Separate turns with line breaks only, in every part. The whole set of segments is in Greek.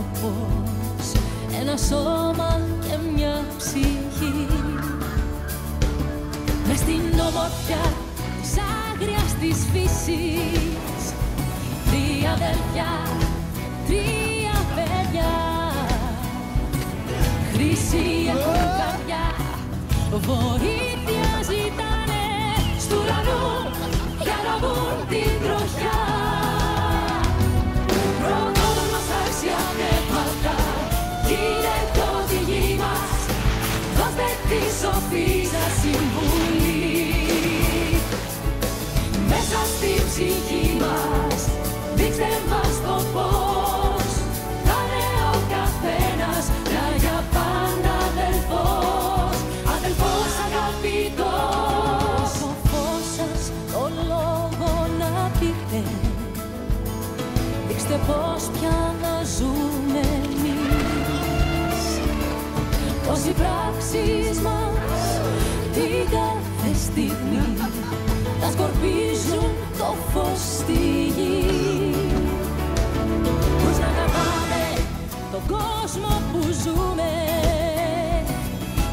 άνθρωπος, ένα σώμα και μια ψυχή. Μες στην ομορφιά της άγριας της φύσης, τρία αδέλφια, τρία παιδιά, χρυσή έχουν καρδιά, βοήθεια ζητάνε στου ουρανού για να βγουν την τροχιά. Προχωρούν μας άξια πνεύματα, κύριε το τη γη μας, δώστε τη σοφή σας συμβουλή. Μέσα στη ψυχή μας, δείξτε μας το φως, θα είναι ο καθένας να για πάντα αδελφός, αδελφός αγαπητός. Το φως σας το λόγο να πείτε, δείξτε πως πια να ζούμε εμείς, πως οι πράξεις μας την κάθε στιγμή θα σκορπίζουν το φως στη γη. Πώς να αγαπάμε τον κόσμο που ζούμε,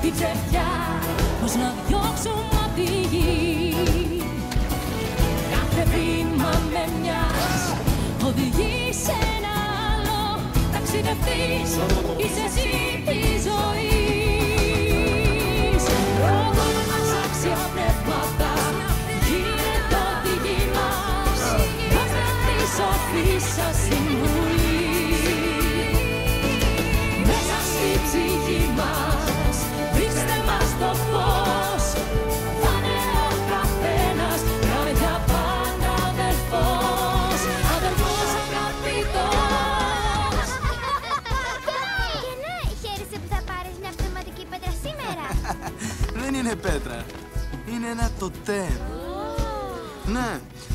την ψευτιά πώς να διώξουμε απ' τη γη. Κάθε βήμα με μιας οδηγεί σε ένα άλλο, ταξιδευτής είσαι εσύ της ζωής. Προχωρούν μας άξια πνεύματα, γύρε το τη γη μας, δώστε τη σοφή σας συμβουλή. Μέσα στη ψυχή μας, δείξτε μας το φως, θα είναι ο καθένας να για πάντα αδελφός, αδελφός αγαπητός.
Και ναι, χαίρεσαι που θα πάρεις μια πνευματική πέτρα σήμερα.
Δεν είναι πέτρα, είναι ένα τοτέμ. Ναι,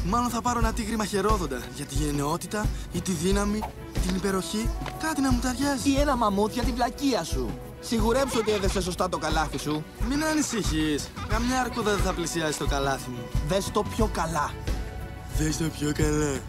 μάλλον θα πάρω ένα τίγρη μαχαιρόδοντα για τη γενναιότητα ή τη δύναμη, την υπεροχή, κάτι να μου ταιριάζει.
Ή ένα μαμούτ για τη βλακεία σου. Σιγουρέψου ότι έδεσε σωστά το καλάθι σου.
Μην ανησυχείς, καμιά αρκούδα δεν θα πλησιάσει το καλάθι μου.
Δες το πιο καλά.
Δες το πιο καλά.